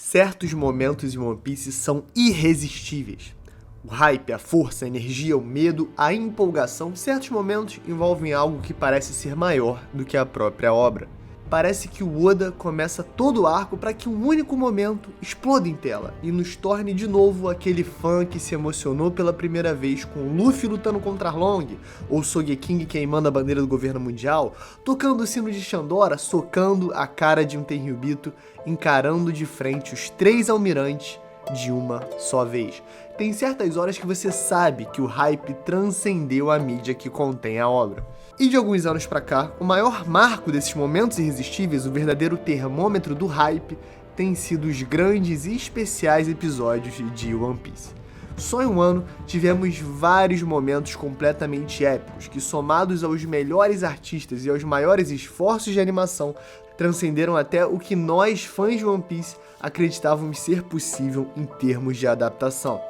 Certos momentos em One Piece são irresistíveis. O hype, a força, a energia, o medo, a empolgação, certos momentos envolvem algo que parece ser maior do que a própria obra. Parece que o Oda começa todo o arco para que um único momento exploda em tela e nos torne de novo aquele fã que se emocionou pela primeira vez com o Luffy lutando contra Arlong, ou Sogeking queimando a bandeira do governo mundial, tocando o sino de Shandora, socando a cara de um Tenryubito, encarando de frente os 3 almirantes de uma só vez. Tem certas horas que você sabe que o hype transcendeu a mídia que contém a obra. E de alguns anos pra cá, o maior marco desses momentos irresistíveis, o verdadeiro termômetro do hype, tem sido os grandes e especiais episódios de One Piece. Só em um ano, tivemos vários momentos completamente épicos, que somados aos melhores artistas e aos maiores esforços de animação, transcenderam até o que nós, fãs de One Piece, acreditávamos ser possível em termos de adaptação.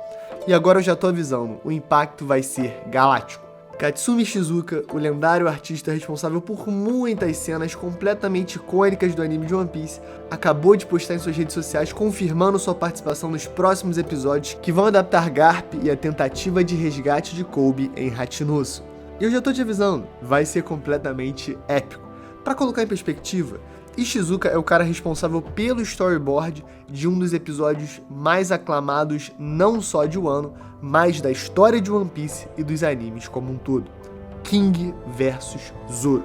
E agora eu já tô avisando, o impacto vai ser galáctico. Katsumi Shizuka, o lendário artista responsável por muitas cenas completamente icônicas do anime de One Piece, acabou de postar em suas redes sociais confirmando sua participação nos próximos episódios que vão adaptar Garp e a tentativa de resgate de Kobe em Hachinosu. E eu já tô te avisando, vai ser completamente épico. Para colocar em perspectiva, Ishizuka é o cara responsável pelo storyboard de um dos episódios mais aclamados não só de Wano, mas da história de One Piece e dos animes como um todo. King vs Zoro.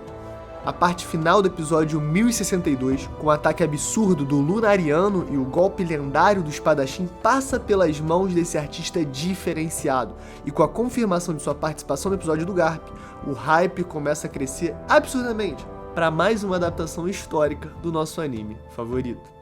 A parte final do episódio 1062, com o ataque absurdo do Lunariano e o golpe lendário do espadachim, passa pelas mãos desse artista diferenciado, e com a confirmação de sua participação no episódio do Garp, o hype começa a crescer absurdamente para mais uma adaptação histórica do nosso anime favorito.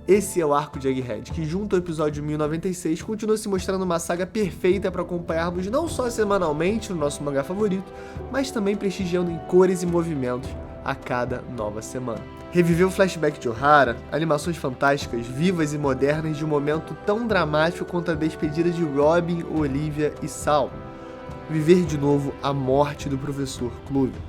Esse é o arco de Egghead, que junto ao episódio 1096 continua se mostrando uma saga perfeita para acompanharmos não só semanalmente no nosso mangá favorito, mas também prestigiando em cores e movimentos a cada nova semana. Reviver o flashback de Ohara, animações fantásticas, vivas e modernas de um momento tão dramático quanto a despedida de Robin, Olivia e Sal. Viver de novo a morte do professor Clover.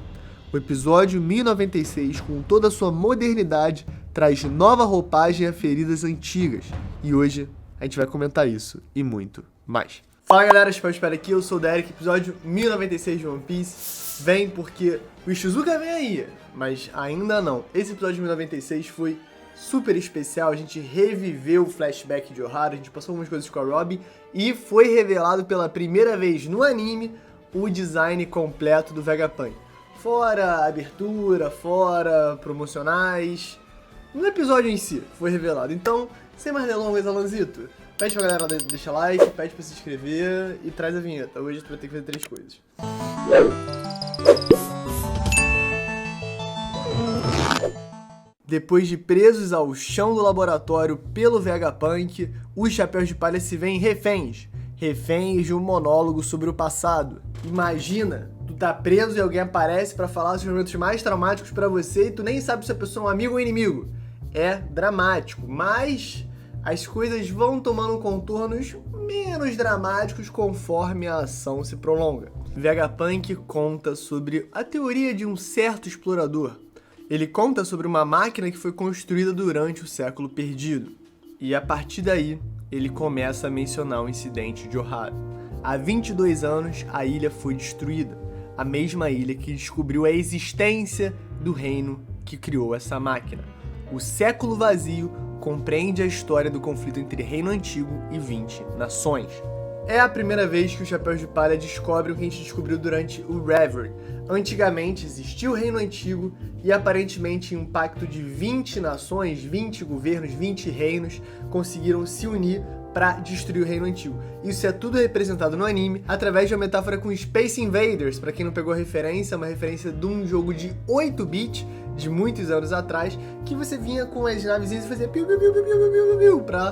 O episódio 1096, com toda a sua modernidade, traz nova roupagem a feridas antigas. E hoje a gente vai comentar isso e muito mais. Fala galera, espero aqui, eu sou o Derek, episódio 1096 de One Piece. Vem porque o Ishizuka vem aí, mas ainda não. Esse episódio 1096 foi super especial, a gente reviveu o flashback de Ohara, a gente passou algumas coisas com a Robin e foi revelado pela primeira vez no anime o design completo do Vegapunk. Fora abertura, fora promocionais, no episódio em si foi revelado. Então, sem mais delongas, Alanzito, pede pra galera deixar like, pede pra se inscrever e traz a vinheta. Hoje tu vai ter que fazer 3 coisas. Depois de presos ao chão do laboratório pelo Vegapunk, os Chapéus de Palha se veem reféns de um monólogo sobre o passado. Imagina, tu tá preso e alguém aparece pra falar os momentos mais traumáticos pra você e tu nem sabe se a pessoa é um amigo ou inimigo. É dramático, mas as coisas vão tomando contornos menos dramáticos conforme a ação se prolonga. Vegapunk conta sobre a teoria de um certo explorador. Ele conta sobre uma máquina que foi construída durante o século perdido. E a partir daí, ele começa a mencionar o incidente de Ohara. Há 22 anos, a ilha foi destruída. A mesma ilha que descobriu a existência do reino que criou essa máquina. O século vazio compreende a história do conflito entre Reino Antigo e 20 nações. É a primeira vez que os Chapéus de Palha descobrem o que a gente descobriu durante o Reverie. Antigamente existia o Reino Antigo e aparentemente em um pacto de 20 nações, 20 governos, 20 reinos conseguiram se unir para destruir o Reino Antigo. Isso é tudo representado no anime através de uma metáfora com Space Invaders. Para quem não pegou a referência, é uma referência de um jogo de 8-bit de muitos anos atrás, que você vinha com as navezinhas e fazia piu, piu, piu, piu, piu, piu, piu, pra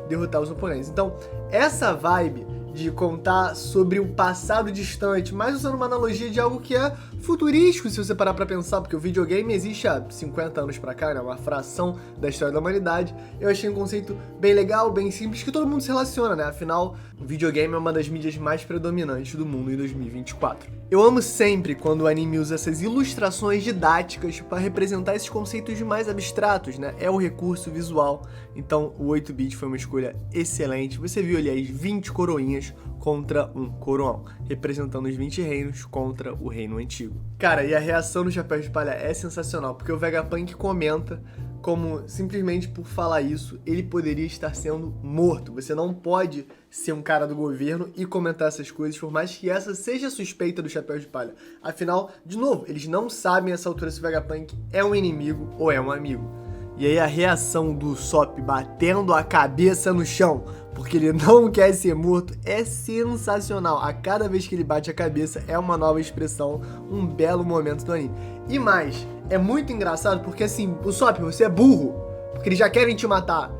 derrotar os oponentes. Então, essa vibe de contar sobre o passado distante, mas usando uma analogia de algo que é futurístico, se você parar pra pensar, porque o videogame existe há 50 anos pra cá, né? Uma fração da história da humanidade. Eu achei um conceito bem legal, bem simples, que todo mundo se relaciona, né? Afinal, o videogame é uma das mídias mais predominantes do mundo em 2024. Eu amo sempre quando o anime usa essas ilustrações didáticas para representar esses conceitos mais abstratos, né? É o recurso visual Então o 8-bit foi uma escolha excelente. Você viu ali as 20 coroinhas contra um coroão, representando os 20 reinos contra o reino antigo. Cara, e a reação do Chapéu de Palha é sensacional, porque o Vegapunk comenta como simplesmente por falar isso, ele poderia estar sendo morto. Você não pode ser um cara do governo e comentar essas coisas, por mais que essa seja a suspeita do Chapéu de Palha. Afinal, de novo, eles não sabem a essa altura se o Vegapunk é um inimigo ou é um amigo. E aí a reação do Usopp batendo a cabeça no chão, porque ele não quer ser morto, é sensacional. A cada vez que ele bate a cabeça é uma nova expressão, um belo momento do anime. E mais, é muito engraçado porque assim, Usopp, você é burro, porque eles já querem te matar.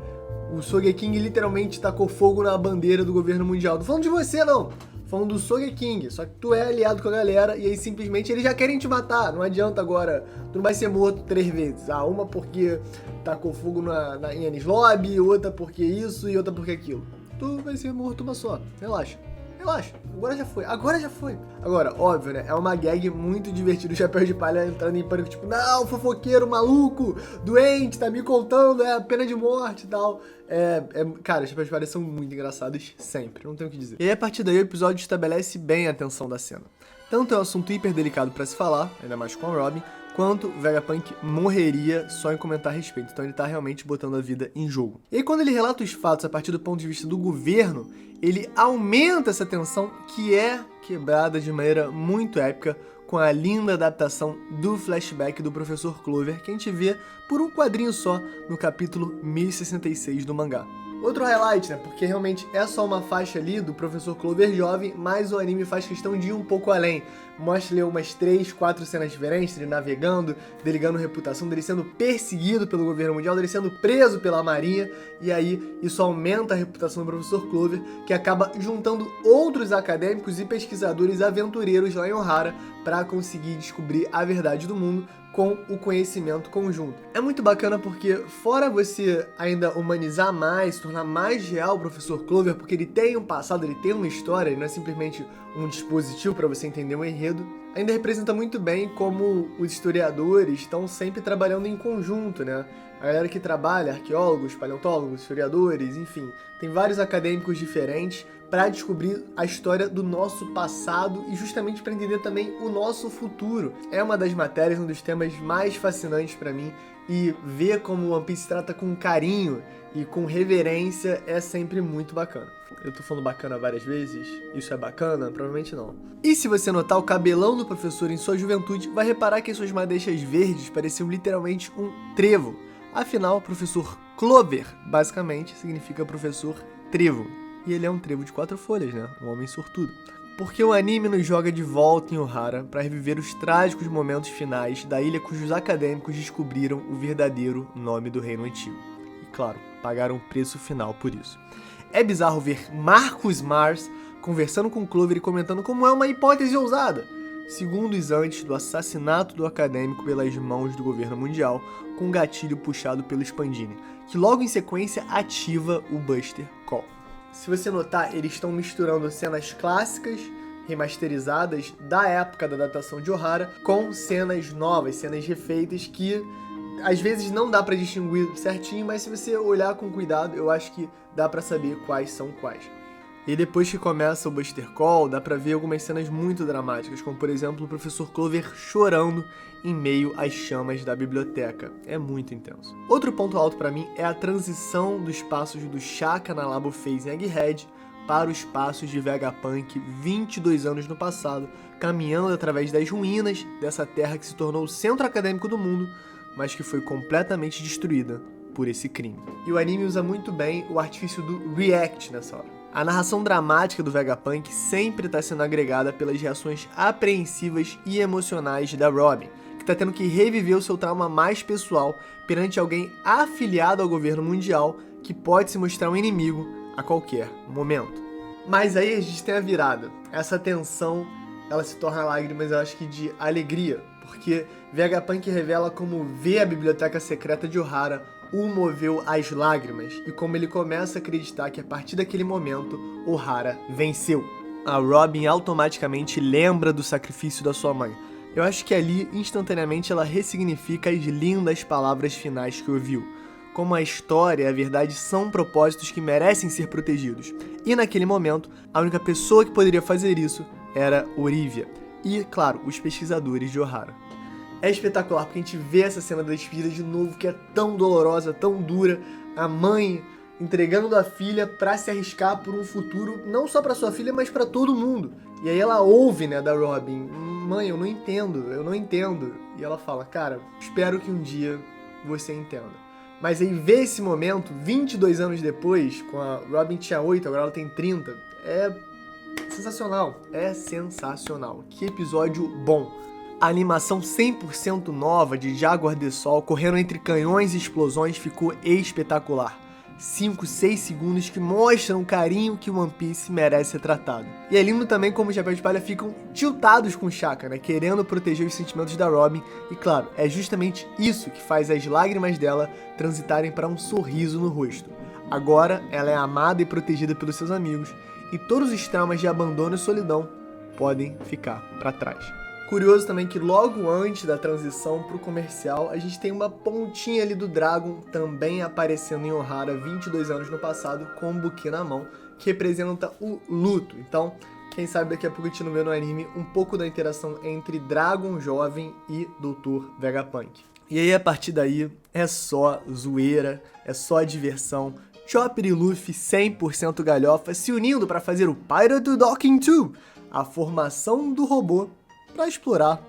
O Sogeking literalmente tacou fogo na bandeira do governo mundial. Não falando de você, não. Falando do Sogeking, só que tu é aliado com a galera e aí simplesmente eles já querem te matar. Não adianta agora, tu não vai ser morto 3 vezes. Ah, uma porque tacou fogo em Enies Lobby, outra porque isso e outra porque aquilo. Tu vai ser morto uma só, relaxa. Relaxa, agora já foi. Agora, óbvio, né, é uma gag muito divertida o Chapéu de Palha entrando em pânico, tipo, não, fofoqueiro, maluco, doente, tá me contando, é pena de morte e tal. Cara, os Chapéus de Palha são muito engraçados sempre, não tenho o que dizer. E aí, a partir daí, o episódio estabelece bem a tensão da cena. Tanto é um assunto hiper delicado pra se falar, ainda mais com a Robin, quanto o Vegapunk morreria só em comentar a respeito. Então ele tá realmente botando a vida em jogo. E aí, quando ele relata os fatos a partir do ponto de vista do governo, ele aumenta essa tensão que é quebrada de maneira muito épica com a linda adaptação do flashback do Professor Clover, que a gente vê por um quadrinho só no capítulo 1066 do mangá. Outro highlight, né, porque realmente é só uma faixa ali do Professor Clover jovem, mas o anime faz questão de ir um pouco além. Mostra ali umas 3, 4 cenas diferentes, dele navegando, dele ganhando reputação, dele sendo perseguido pelo governo mundial, dele sendo preso pela marinha, e aí isso aumenta a reputação do Professor Clover, que acaba juntando outros acadêmicos e pesquisadores aventureiros lá em Ohara para conseguir descobrir a verdade do mundo com o conhecimento conjunto. É muito bacana porque, fora você ainda humanizar mais, tornar mais real o Professor Clover, porque ele tem um passado, ele tem uma história, ele não é simplesmente um dispositivo para você entender um enredo, ainda representa muito bem como os historiadores estão sempre trabalhando em conjunto, né? A galera que trabalha, arqueólogos, paleontólogos, historiadores, enfim, tem vários acadêmicos diferentes para descobrir a história do nosso passado e justamente para entender também o nosso futuro. É uma das matérias, um dos temas mais fascinantes para mim, e ver como One Piece trata com carinho e com reverência é sempre muito bacana. Eu tô falando bacana várias vezes? Isso é bacana? Provavelmente não. E se você notar o cabelão do professor em sua juventude, vai reparar que as suas madeixas verdes pareciam literalmente um trevo. Afinal, professor Clover, basicamente, significa professor trevo. E ele é um trevo de 4 folhas, né? Um homem sortudo. Porque o anime nos joga de volta em Ohara para reviver os trágicos momentos finais da ilha cujos acadêmicos descobriram o verdadeiro nome do reino antigo. E claro, pagaram o preço final por isso. É bizarro ver Marcus Mars conversando com Clover e comentando como é uma hipótese ousada, segundos antes do assassinato do acadêmico pelas mãos do governo mundial, com um gatilho puxado pelo Spandini, que logo em sequência ativa o Buster Call. Se você notar, eles estão misturando cenas clássicas, remasterizadas, da época da adaptação de Ohara, com cenas novas, cenas refeitas, que às vezes não dá pra distinguir certinho, mas se você olhar com cuidado, eu acho que dá pra saber quais são quais. E depois que começa o Buster Call, dá pra ver algumas cenas muito dramáticas, como por exemplo o Professor Clover chorando em meio às chamas da biblioteca. É muito intenso. Outro ponto alto pra mim é a transição dos passos do Shaka na Labo Phase em Egghead para os passos de Vegapunk 22 anos no passado, caminhando através das ruínas dessa terra que se tornou o centro acadêmico do mundo, mas que foi completamente destruída por esse crime. E o anime usa muito bem o artifício do React nessa hora. A narração dramática do Vegapunk sempre está sendo agregada pelas reações apreensivas e emocionais da Robin, que está tendo que reviver o seu trauma mais pessoal perante alguém afiliado ao governo mundial que pode se mostrar um inimigo a qualquer momento. Mas aí a gente tem a virada. Essa tensão, ela se torna lágrimas, eu acho que de alegria, porque Vegapunk revela como ver a biblioteca secreta de Ohara o moveu às lágrimas, e como ele começa a acreditar que a partir daquele momento, Ohara venceu. A Robin automaticamente lembra do sacrifício da sua mãe. Eu acho que ali, instantaneamente, ela ressignifica as lindas palavras finais que ouviu. como a história e a verdade são propósitos que merecem ser protegidos. E naquele momento, a única pessoa que poderia fazer isso era Olivia e, claro, os pesquisadores de Ohara. É espetacular porque a gente vê essa cena da despedida de novo, que é tão dolorosa, tão dura, a mãe entregando a filha pra se arriscar por um futuro, não só pra sua filha, mas pra todo mundo. E aí ela ouve, né, da Robin: mãe, eu não entendo. E ela fala: cara, espero que um dia você entenda. Mas aí ver esse momento, 22 anos depois, com a Robin tinha 8, agora ela tem 30, é sensacional, Que episódio bom. A animação 100% nova de Jaguar de Sol correndo entre canhões e explosões ficou espetacular. 5, 6 segundos que mostram o carinho que One Piece merece ser tratado. E é lindo também como os Chapéus de Palha ficam tiltados com Shaka, né, querendo proteger os sentimentos da Robin. E claro, é justamente isso que faz as lágrimas dela transitarem para um sorriso no rosto. Agora ela é amada e protegida pelos seus amigos, e todos os traumas de abandono e solidão podem ficar para trás. Curioso também que logo antes da transição pro comercial, a gente tem uma pontinha ali do Dragon também aparecendo em Ohara 22 anos no passado, com um buquê na mão, que representa o luto. Então, quem sabe daqui a pouco a gente não vê no anime um pouco da interação entre Dragon jovem e Dr. Vegapunk. E aí, a partir daí, é só zoeira, é só diversão. Chopper e Luffy 100% galhofa se unindo para fazer o Pirate Docking 2, a formação do robô para explorar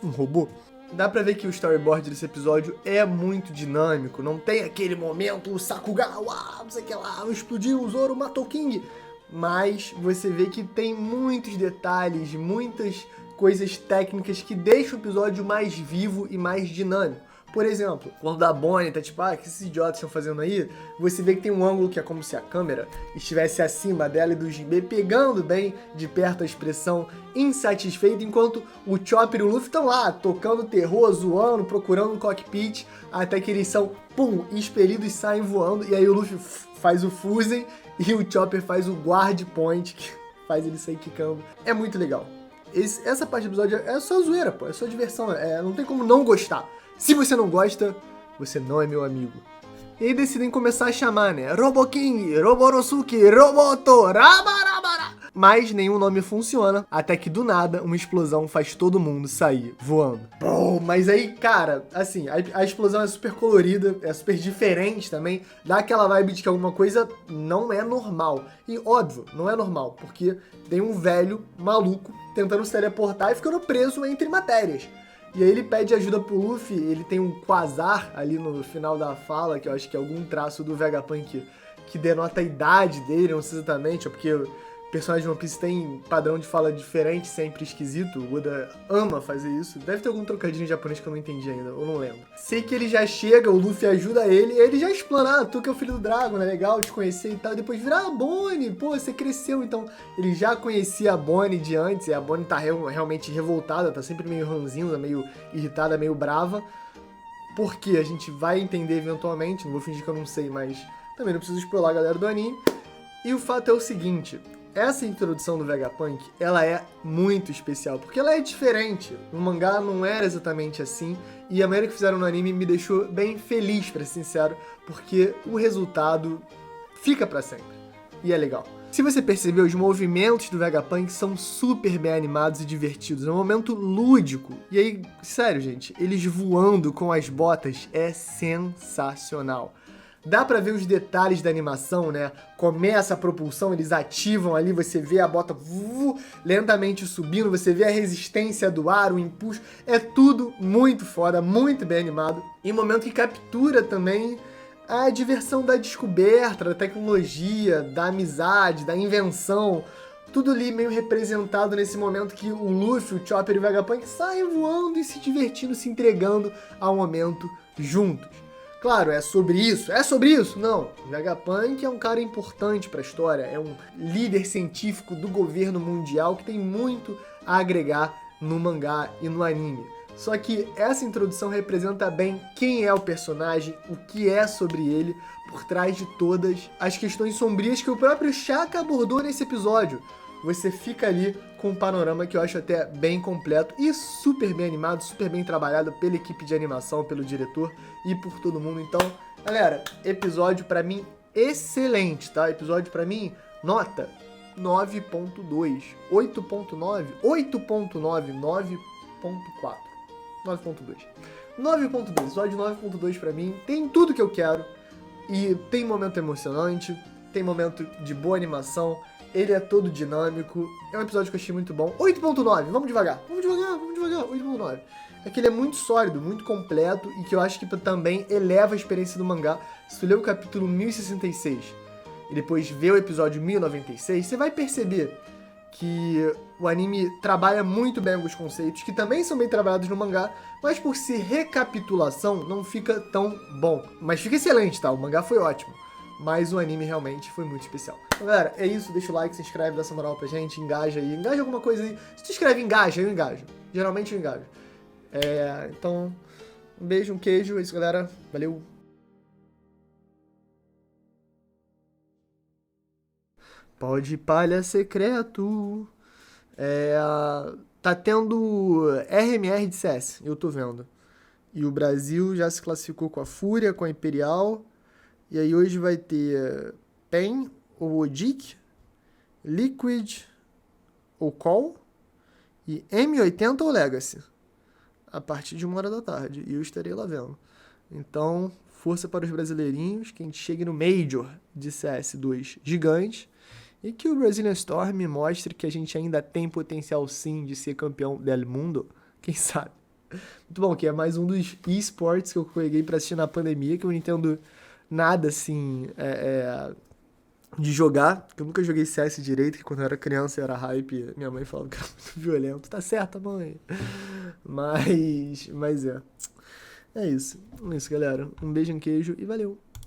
um robô. Dá pra ver que o storyboard desse episódio é muito dinâmico, não tem aquele momento, o Sakugawa, não sei o que lá, explodiu, o Zoro matou o King, mas você vê que tem muitos detalhes, muitas coisas técnicas que deixam o episódio mais vivo e mais dinâmico. Por exemplo, quando a Bonnie tá tipo, o que esses idiotas estão fazendo aí? Você vê que tem um ângulo que é como se a câmera estivesse acima dela e do Jinbe, pegando bem de perto a expressão insatisfeita, enquanto o Chopper e o Luffy estão lá, tocando terror, zoando, procurando um cockpit, até que eles são, expelidos e saem voando, e aí o Luffy faz o Fusen e o Chopper faz o Guard Point, que faz ele sair quicando. É muito legal. Essa parte do episódio é só zoeira, é só diversão, não tem como não gostar. Se você não gosta, você não é meu amigo. E aí decidem começar a chamar, né? Robo King, Roborosuke, Roboto, Rabarabara. Mas nenhum nome funciona, até que do nada uma explosão faz todo mundo sair voando. Bom, mas aí, cara, assim, a explosão é super colorida, é super diferente também, dá aquela vibe de que alguma coisa não é normal. E óbvio, não é normal, porque tem um velho maluco tentando se teleportar e ficando preso entre matérias. E aí ele pede ajuda pro Luffy, ele tem um quasar ali no final da fala, que eu acho que é algum traço do Vegapunk que denota a idade dele, não sei exatamente, porque o personagem de One Piece tem padrão de fala diferente, sempre esquisito, o Oda ama fazer isso. Deve ter algum trocadilho em japonês que eu não entendi ainda, eu não lembro. Sei que ele já chega, o Luffy ajuda ele, e ele já explana, tu que é o filho do Dragon, é legal te conhecer e tal, e depois vira a Bonnie, você cresceu, então ele já conhecia a Bonnie de antes, e a Bonnie tá realmente revoltada, tá sempre meio ranzinza, meio irritada, meio brava, porque a gente vai entender eventualmente, não vou fingir que eu não sei, mas também não preciso explorar a galera do anime. E o fato é o seguinte, essa introdução do Vegapunk, ela é muito especial, porque ela é diferente. No mangá não era exatamente assim, e a maneira que fizeram no anime me deixou bem feliz, pra ser sincero, porque o resultado fica pra sempre, e é legal. Se você percebeu, os movimentos do Vegapunk são super bem animados e divertidos, é um momento lúdico. E aí, sério gente, eles voando com as botas é sensacional. Dá pra ver os detalhes da animação, né? Começa a propulsão, eles ativam ali, você vê a bota lentamente subindo, você vê a resistência do ar, o impulso. É tudo muito foda, muito bem animado. E um momento que captura também a diversão da descoberta, da tecnologia, da amizade, da invenção. Tudo ali meio representado nesse momento que o Luffy, o Chopper e o Vegapunk saem voando e se divertindo, se entregando ao momento juntos. Claro, é sobre isso? Não. O Vegapunk é um cara importante para a história, é um líder científico do governo mundial que tem muito a agregar no mangá e no anime. Só que essa introdução representa bem quem é o personagem, o que é sobre ele, por trás de todas as questões sombrias que o próprio Shaka abordou nesse episódio. Você fica ali com um panorama que eu acho até bem completo e super bem animado, super bem trabalhado pela equipe de animação, pelo diretor e por todo mundo. Então, Galera, episódio pra mim excelente, tá? Episódio pra mim, nota 9.2, 8.9, 8.9, 9.4, 9.2. 9.2, episódio 9.2 pra mim, tem tudo que eu quero. E tem momento emocionante, tem momento de boa animação, ele é todo dinâmico, é um episódio que eu achei muito bom. 8.9, vamos devagar, 8.9. É que ele é muito sólido, muito completo e que eu acho que também eleva a experiência do mangá. Se tu ler o capítulo 1066 e depois ver o episódio 1096, você vai perceber que o anime trabalha muito bem alguns conceitos, que também são bem trabalhados no mangá, mas por ser recapitulação, não fica tão bom. Mas fica excelente, tá? O mangá foi ótimo, mas o anime realmente foi muito especial. Então, galera, é isso. Deixa o like, se inscreve, dá essa moral pra gente, engaja aí. Engaja alguma coisa aí. Se tu escreve engaja, eu engajo. Geralmente eu engajo. Então, um beijo, um queijo. É isso, galera. Valeu. Pode palha secreto. Tá tendo RMR de CS, eu tô vendo. E o Brasil já se classificou com a Fúria, com a Imperial. E aí hoje vai ter PEN, ou Odic, Liquid, ou Call, e M80 ou Legacy. A partir de 1h da tarde. E eu estarei lá vendo. Então, força para os brasileirinhos, que a gente chegue no Major de CS2 gigante. E que o Brazilian Storm mostre que a gente ainda tem potencial sim de ser campeão del mundo. Quem sabe? Muito bom, que é mais um dos esportes que eu peguei pra assistir na pandemia, que eu não entendo nada assim de jogar. Que eu nunca joguei CS direito, que quando eu era criança era hype. Minha mãe falava que era muito violento. Tá certo, mãe. Mas é. É isso, galera. Um beijo, um queijo e valeu.